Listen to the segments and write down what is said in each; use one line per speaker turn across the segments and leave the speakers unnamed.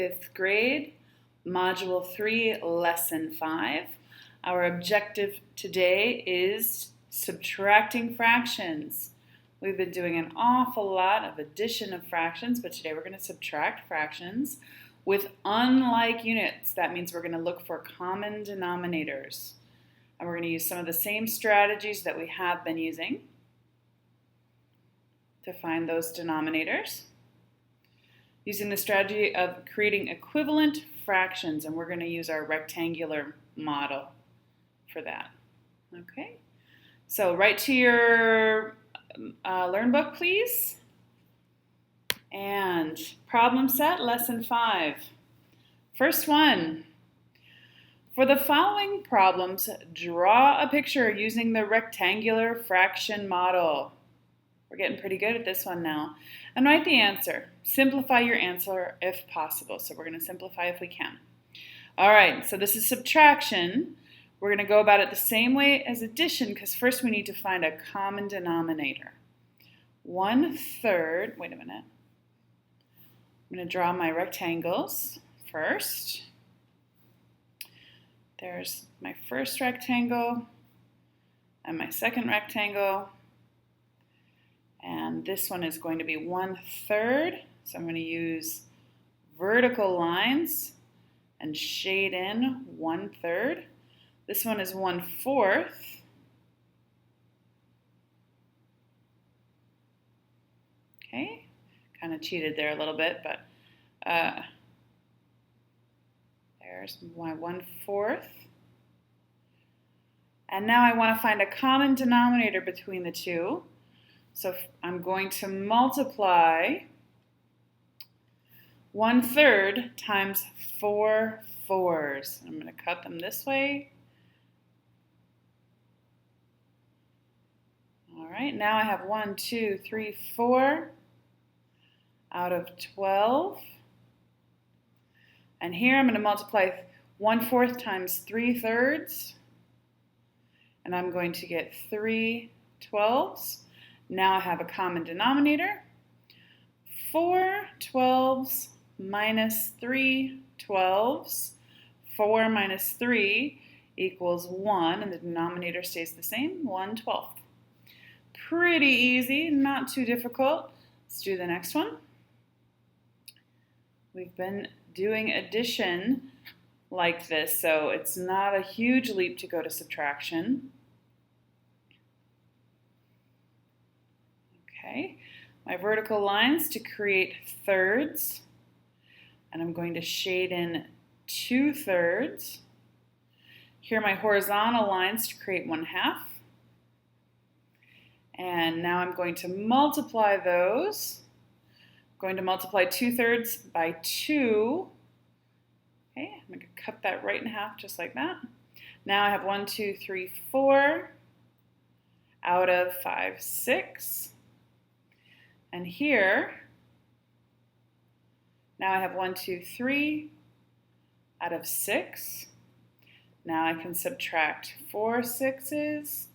5th grade, Module 3, Lesson 5. Our objective today is subtracting fractions. We've been doing an awful lot of addition of fractions, but today we're going to subtract fractions with unlike units. That means we're going to look for common denominators. And we're going to use some of the same strategies that we have been using to find those denominators. Using the strategy of creating equivalent fractions, and we're going to use our rectangular model for that. Okay, so write to your Learn book, please. And problem set, lesson 5. First one. For the following problems, draw a picture using the rectangular fraction model. We're getting pretty good at this one now. And write the answer. Simplify your answer if possible. So we're going to simplify if we can. All right, so this is subtraction. We're going to go about it the same way as addition because first we need to find a common denominator. 1/3, wait a minute. I'm going to draw my rectangles first. There's my first rectangle and my second rectangle. And this one is going to be 1/3. So I'm going to use vertical lines and shade in 1/3. This one is 1/4. Okay, kind of cheated there a little bit, but there's my 1/4. And now I want to find a common denominator between the two. So I'm going to multiply 1/3 times 4 4s. I'm going to cut them this way. All right, now I have 1, 2, 3, 4 out of 12. And here I'm going to multiply 1/4 times 3/3. And I'm going to get 3 12s. Now I have a common denominator. 4 12s minus 3 12s. 4 minus 3 equals 1, and the denominator stays the same, 1/12. Pretty easy, not too difficult. Let's do the next one. We've been doing addition like this, so it's not a huge leap to go to subtraction. Okay, my vertical lines to create thirds, and I'm going to shade in 2/3. Here are my horizontal lines to create 1/2. And now I'm going to multiply those. I'm going to multiply 2/3 by 2. Okay, I'm going to cut that right in half just like that. Now I have 1, 2, 3, 4 out of 5, 6. And here, now I have 1, 2, 3 out of 6. Now I can subtract 4 6s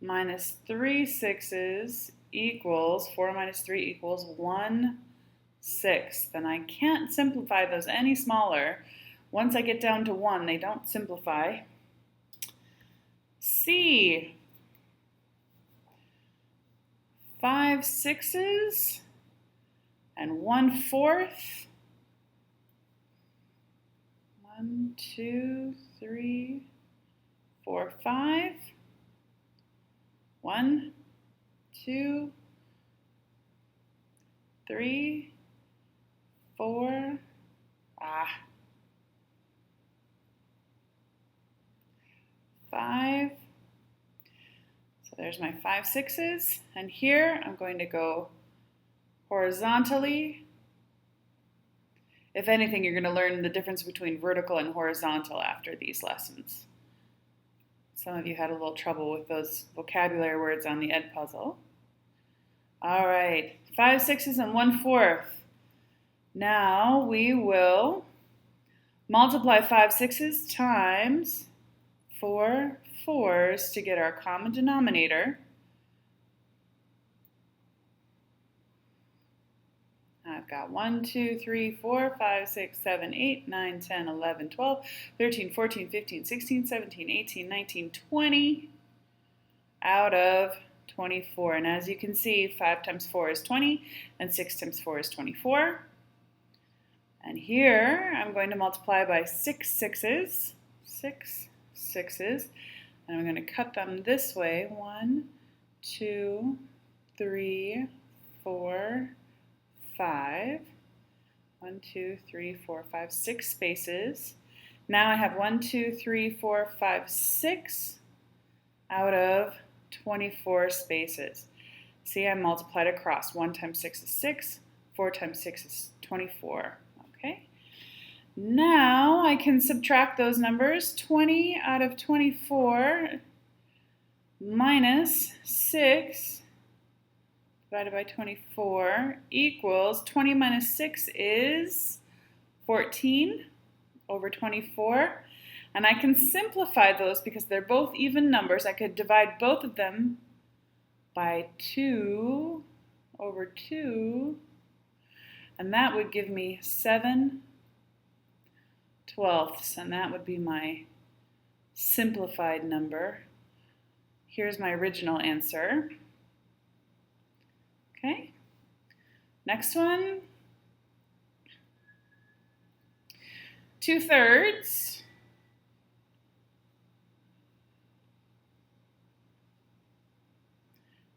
minus 3 6s equals, 4 minus 3 equals 1/6. And I can't simplify those any smaller. Once I get down to 1, they don't simplify. C. 5 6s and 1/4. 1, 2, 3, 4, 5. 1, 2, 3, 4. 5. So there's my 5 6s, and here I'm going to go horizontally. If anything, you're going to learn the difference between vertical and horizontal after these lessons. Some of you had a little trouble with those vocabulary words on the Ed puzzle. All right, 5 6s and 1/4. Now we will multiply 5 6s times 4 4s to get our common denominator. I've got 1, 2, 3, 4, 5, 6, 7, 8, 9, 10, 11, 12, 13, 14, 15, 16, 17, 18, 19, 20 out of 24. And as you can see, 5 times 4 is 20, and 6 times 4 is 24. And here I'm going to multiply by 6 sixes, and I'm going to cut them this way. 1, 2, 3, 4, 5. 1, 2, 3, 4, 5, 6 spaces. Now I have 1, 2, 3, 4, 5, 6 out of 24 spaces. See, I multiplied across. 1 times 6 is 6. 4 times 6 is 24. Okay. Now I can subtract those numbers. 20 out of 24 minus 6 divided by 24 equals 20 minus 6 is 14 over 24. And I can simplify those because they're both even numbers. I could divide both of them by 2 over 2, and that would give me 7/12, and that would be my simplified number. Here's my original answer. Okay, next one. 2/3.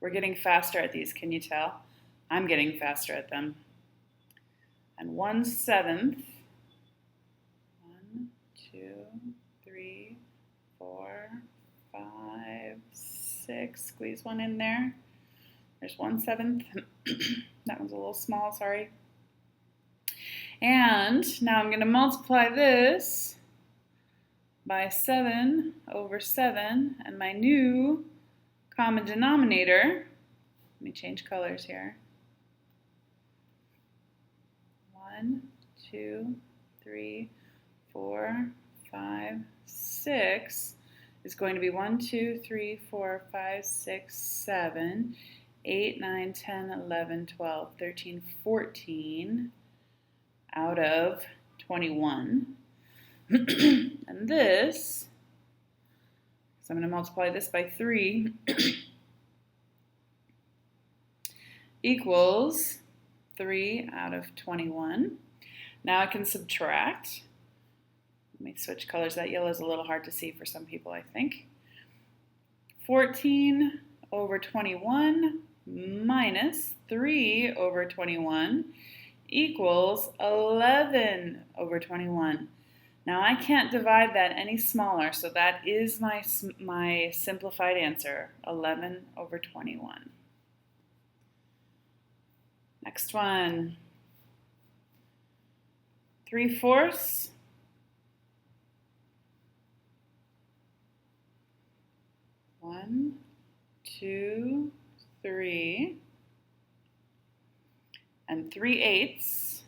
We're getting faster at these, can you tell? I'm getting faster at them. And 1/7. 1, 2, 3, 4, 5, 6. Squeeze one in there. There's 1/7. That one's a little small, sorry. And now I'm going to multiply this by 7 over 7, and my new common denominator, let me change colors here. 1, 2, 3, 4, 5, 6 is going to be 1, 2, 3, 4, 5, 6, 7, 8, 9, 10, 11, 12, 13, 14 out of 21. And this, so I'm going to multiply this by 3, equals 3 out of 21. Now I can subtract. Let me switch colors. That yellow is a little hard to see for some people, I think. 14 over 21 minus 3 over 21 equals 11 over 21. Now I can't divide that any smaller, so that is my simplified answer, 11 over 21. Next one, 3/4. 1, 2, 3, and 3/8.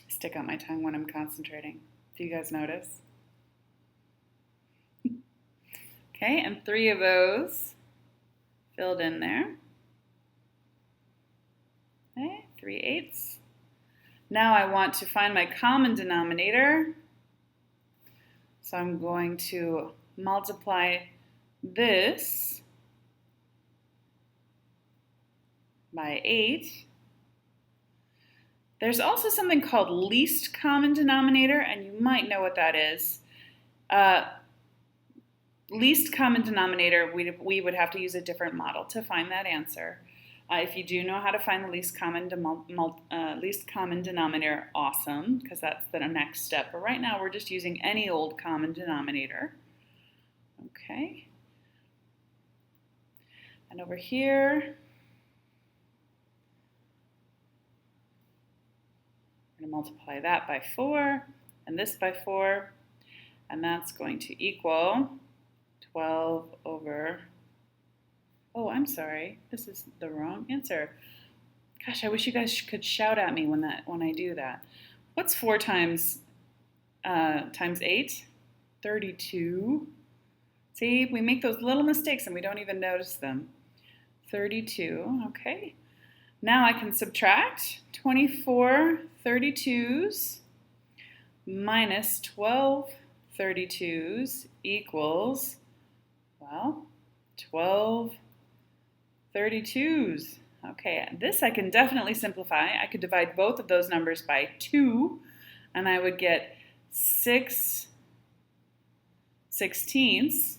Stick out my tongue when I'm concentrating. Do you guys notice? Okay, and 3 of those filled in there. Okay, 3/8. Now I want to find my common denominator. So I'm going to multiply this by 8. There's also something called least common denominator, and you might know what that is. Least common denominator, we would have to use a different model to find that answer. If you do know how to find the least common denominator, awesome, because that's the next step. But right now we're just using any old common denominator. Okay. And over here, we're going to multiply that by 4 and this by 4, and that's going to equal 12 over, oh, I'm sorry, this is the wrong answer. Gosh, I wish you guys could shout at me when I do that. What's 4 times 8? 32. See, we make those little mistakes and we don't even notice them. 32, okay. Now I can subtract 24 32s minus 12 32s equals, well, 12 32s. Okay, this I can definitely simplify. I could divide both of those numbers by 2, and I would get 6 16ths.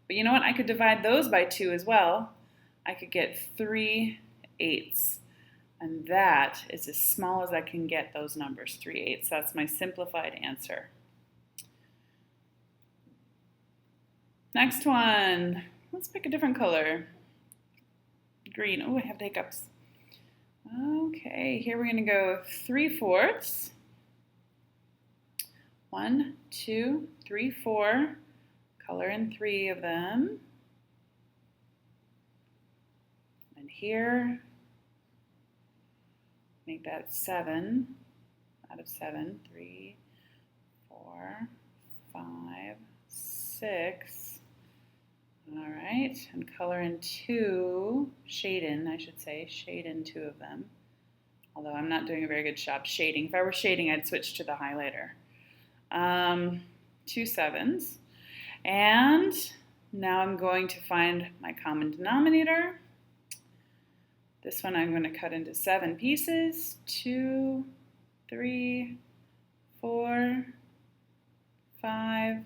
But you know what? I could divide those by 2 as well. I could get 3 8ths. And that is as small as I can get those numbers, 3 8ths. That's my simplified answer. Next one. Let's pick a different color. Green. Oh, I have the hiccups. Okay, here we're going to go 3/4. 1, 2, 3, 4. Color in 3 of them. And here, make that 7 out of 7. 3, 4, 5, 6. All right, and color in 2, shade in, I should say, shade in 2 of them. Although I'm not doing a very good job shading. If I were shading, I'd switch to the highlighter. 2 7s. And now I'm going to find my common denominator. This one I'm going to cut into 7 pieces. 2, 3, 4, 5,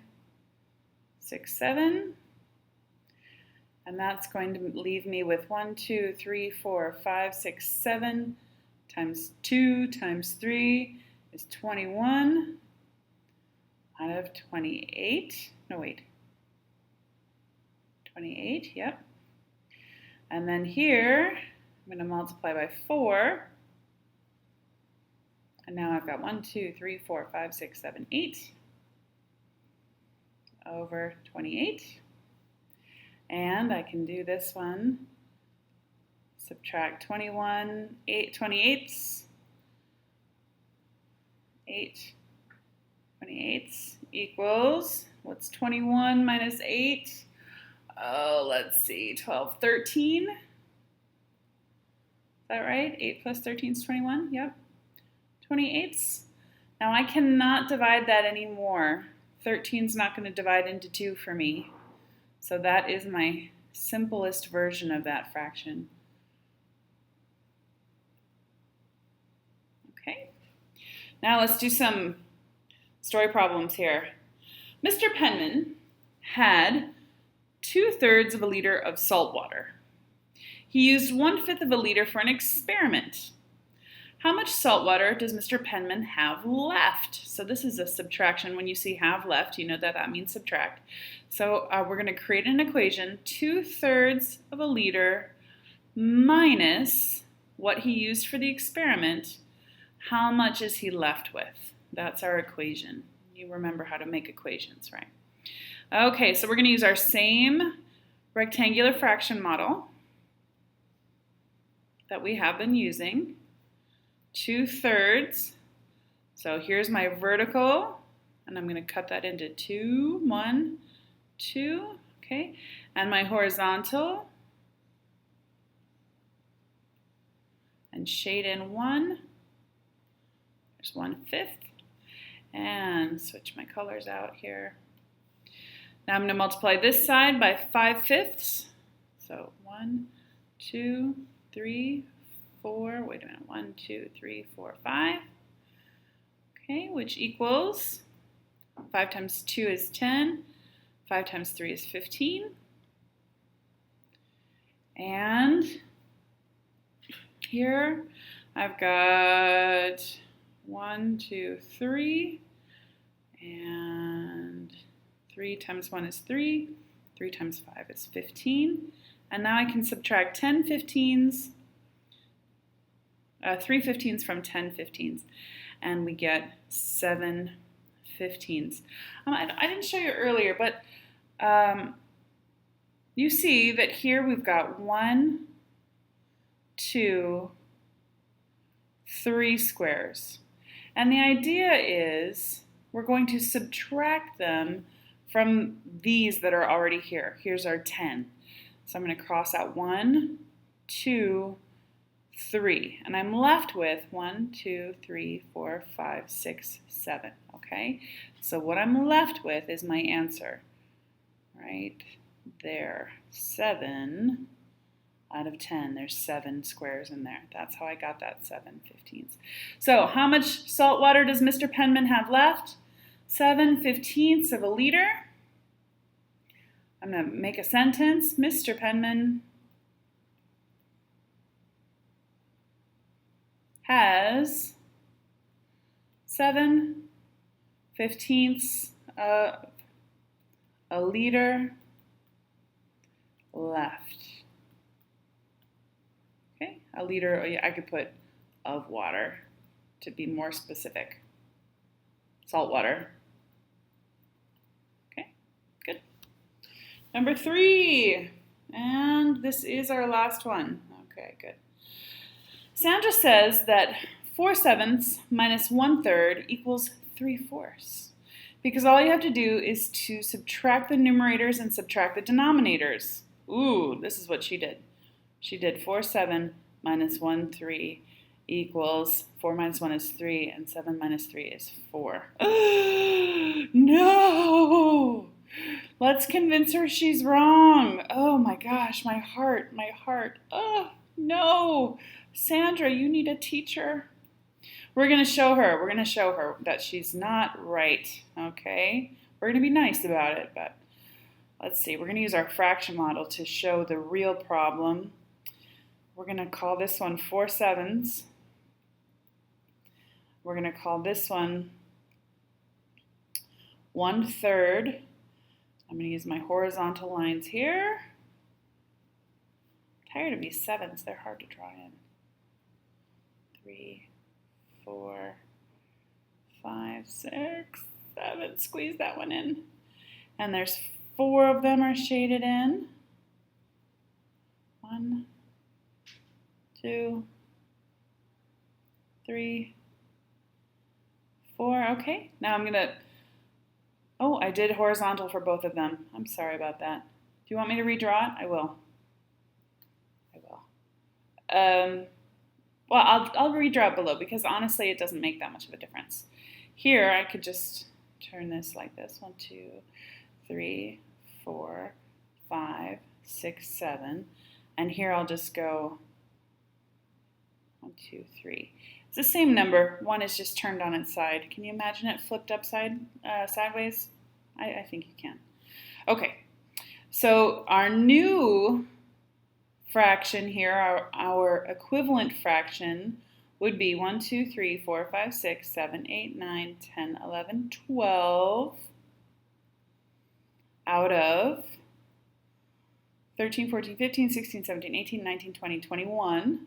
6, 7. And that's going to leave me with 1, 2, 3, 4, 5, 6, 7 times 2 times 3 is 21 out of 28. No, wait. 28, yep. And then here, I'm going to multiply by 4. And now I've got 1, 2, 3, 4, 5, 6, 7, 8 over 28. And I can do this one. Subtract 21, 28ths. 8 28ths equals, what's 21 minus 8? Oh, let's see, 12, 13. Is that right? 8 plus 13 is 21, yep. 28ths. Now I cannot divide that anymore. 13 is not going to divide into 2 for me. So that is my simplest version of that fraction. Okay, now let's do some story problems here. Mr. Penman had 2/3 of a liter of salt water. He used 1/5 of a liter for an experiment. How much salt water does Mr. Penman have left? So this is a subtraction. When you see have left, you know that that means subtract. So we're going to create an equation, 2/3 of a liter minus what he used for the experiment. How much is he left with? That's our equation. You remember how to make equations, right? Okay, so we're going to use our same rectangular fraction model that we have been using. 2/3. So here's my vertical, and I'm going to cut that into 2, 1, 2, okay? And my horizontal, and shade in 1. There's 1/5. And switch my colors out here. Now I'm going to multiply this side by 5/5. So 1, 2, 3, 4, wait a minute, 1, 2, 3, 4, 5. Okay, which equals 5 times 2 is 10, 5 times 3 is 15. And here I've got 1, 2, 3, and 3 times 1 is 3, 3 times 5 is 15. And now I can subtract 10 15s, 3 15s from 10 15s, and we get 7 15s. I didn't show you earlier, but you see that here we've got 1, 2, 3 squares. And the idea is we're going to subtract them from these that are already here. Here's our 10. So I'm going to cross out 1, 2, 3. And I'm left with 1, 2, 3, 4, 5, 6, 7. Okay? So what I'm left with is my answer. Right there. 7 out of 10. There's 7 squares in there. That's how I got that 7/15. So how much salt water does Mr. Penman have left? 7/15 of a liter. I'm going to make a sentence. Mr. Penman has 7/15 of a liter left. Okay, a liter, I could put of water to be more specific. Salt water. Okay, good. Number 3, and this is our last one. Okay, good. Sandra says that 4/7 minus 1/3 equals 3/4. Because all you have to do is to subtract the numerators and subtract the denominators. Ooh, this is what she did. She did 4/7 minus 1/3 equals 4 minus 1 is 3, and 7 minus 3 is 4. No! Let's convince her she's wrong. Oh my gosh, my heart, my heart. Oh, no. Sandra, you need a teacher. We're going to show her that she's not right, okay? We're going to be nice about it, but let's see. We're going to use our fraction model to show the real problem. We're going to call this one 4/7. We're going to call this one 1/3. I'm going to use my horizontal lines here. I'm tired of these 7s. They're hard to draw in. 3, 4, 5, 6, 7. Squeeze that one in. And there's 4 of them are shaded in. 1, 2, 3, 4. Okay, now I'm going to... Oh, I did horizontal for both of them. I'm sorry about that. Do you want me to redraw it? I will. Well, I'll redraw it below because honestly it doesn't make that much of a difference. Here I could just turn this like this. 1, 2, 3, 4, 5, 6, 7. And here I'll just go 1, 2, 3. It's the same number. 1 is just turned on its side. Can you imagine it flipped sideways? I think you can. Okay, so our new fraction here, our equivalent fraction would be 1, 2, 3, 4, 5, 6, 7, 8, 9, 10, 11, 12 out of 13, 14, 15, 16, 17, 18, 19, 20, 21.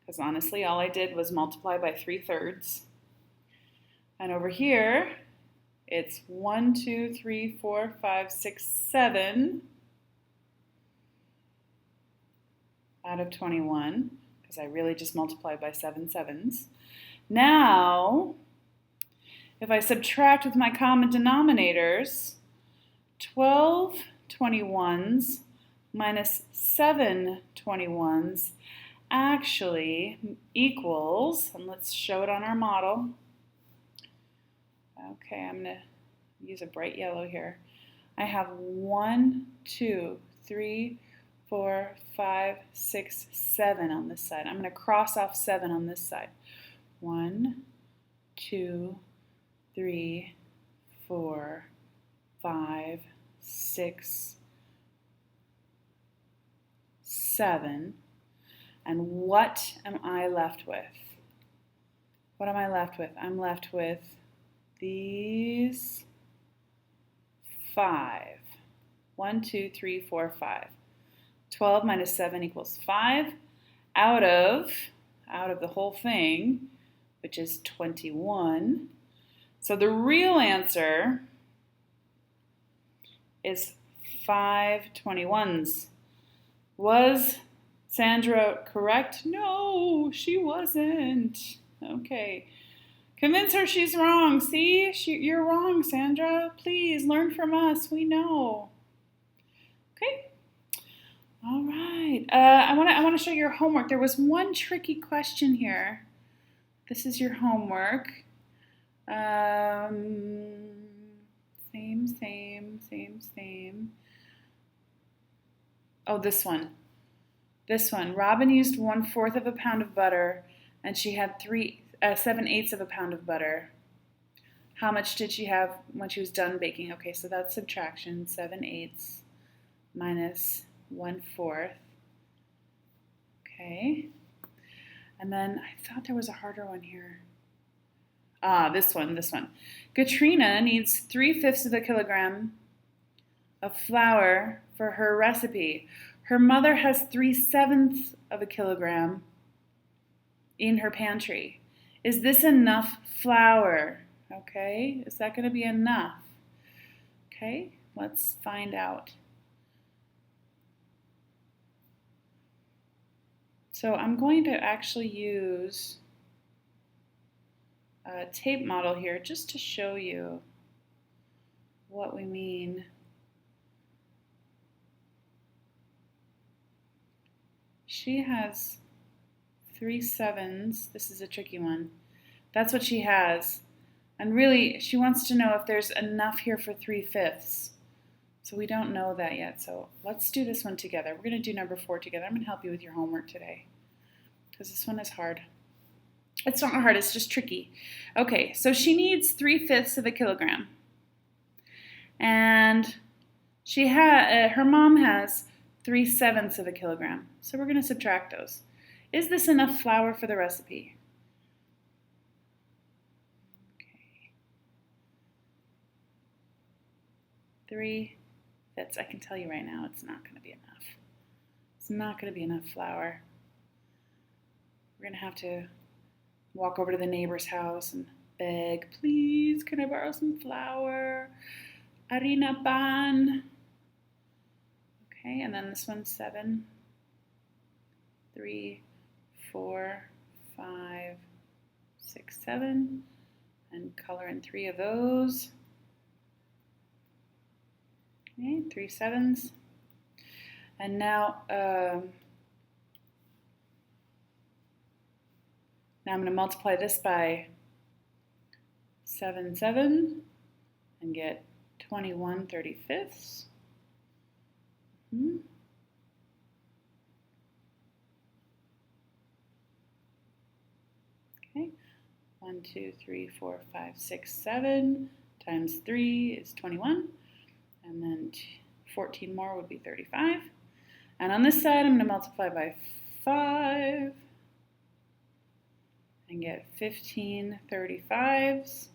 Because honestly, all I did was multiply by 3/3. And over here, it's 1, 2, 3, 4, 5, 6, 7 out of 21, because I really just multiplied by 7 7s. Now, if I subtract with my common denominators, 12 21s minus 7 21s actually equals, and let's show it on our model. Okay, I'm going to use a bright yellow here. I have 1, 2, 3, 4, 5, 6, 7 on this side. I'm going to cross off 7 on this side. 1, 2, 3, 4, 5, 6, 7. And what am I left with? What am I left with? I'm left with these 5. 1, 2, 3, 4, 5. 12 minus 7 equals 5 out of the whole thing, which is 21. So the real answer is 5 21s. Was Sandra correct? No, she wasn't. Okay, Convince her she's wrong. See? You're wrong, Sandra. Please learn from us. We know. Okay. All right. I want to show your homework. There was one tricky question here. This is your homework. Same. Oh, this one. Robin used 1/4 of a pound of butter, and she had 7/8 of a pound of butter. How much did she have when she was done baking? Okay, so that's subtraction. 7/8 minus 1/4. Okay. And then I thought there was a harder one here. This one. Katrina needs 3/5 of a kilogram of flour for her recipe. Her mother has 3/7 of a kilogram in her pantry. Is this enough flour? Okay, is that going to be enough? Okay, let's find out. So I'm going to actually use a tape model here just to show you what we mean. She has 3/7. This is a tricky one. That's what she has. And really, she wants to know if there's enough here for 3/5. So we don't know that yet. So let's do this one together. We're going to do number 4 together. I'm going to help you with your homework today because this one is hard. It's not hard, it's just tricky. Okay, so she needs 3/5 of a kilogram. And her mom has 3/7 of a kilogram. So we're going to subtract those. Is this enough flour for the recipe? Okay. 3/5. I can tell you right now it's not going to be enough. It's not going to be enough flour. We're going to have to walk over to the neighbor's house and beg, please, can I borrow some flour? Harina pan. Okay, and then this one's 7, 3, 4, 5, 6, 7, and color in 3 of those. Okay, 3/7. And now, I'm going to multiply this by 7 and get 21/35. Okay, 1, 2, 3, 4, 5, 6, 7 times 3 is 21, and then 14 more would be 35. And on this side, I'm going to multiply by 5 and get 15/35.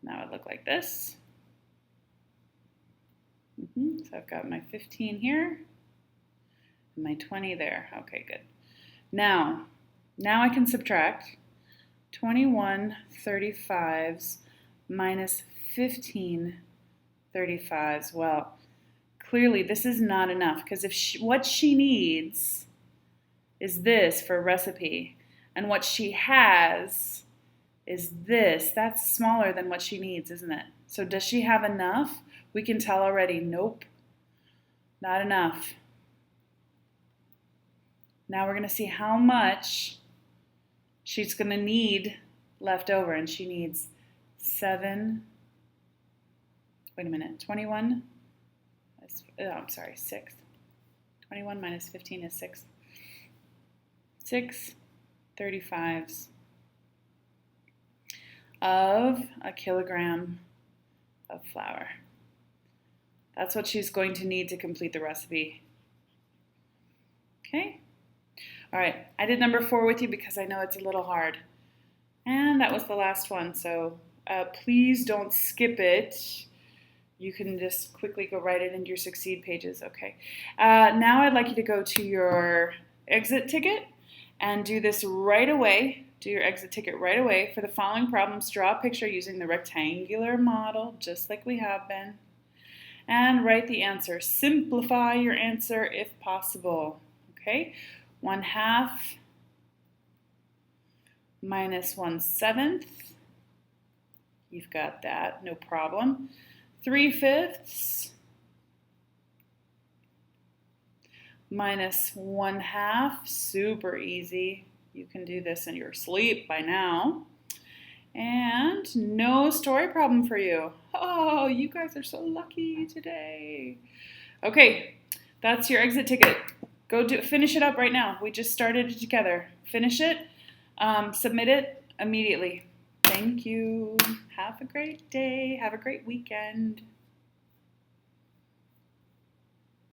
That would look like this. So I've got my 15 here and my 20 there. Okay, good. Now I can subtract 21/35 minus 15/35. Well, clearly this is not enough because what she needs is this for a recipe, and what she has is this. That's smaller than what she needs, isn't it? So does she have enough? We can tell already, nope, not enough. Now we're going to see how much she's going to need left over, and she needs 6. 21 minus 15 is 6. 6/35 of a kilogram of flour. That's what she's going to need to complete the recipe. Okay? All right, I did number 4 with you because I know it's a little hard. And that was the last one, so please don't skip it. You can just quickly go write it into your Succeed pages. Okay. Now I'd like you to go to your exit ticket and do this right away. Do your exit ticket right away. For the following problems, draw a picture using the rectangular model, just like we have been, and write the answer. Simplify your answer if possible. Okay? 1/2 minus 1/7 You've got that, no problem. 3/5 minus 1/2, super easy. You can do this in your sleep by now. And no story problem for you. Oh, you guys are so lucky today. Okay, that's your exit ticket. Go finish it up right now. We just started it together. Finish it, submit it immediately. Thank you. Have a great day. Have a great weekend.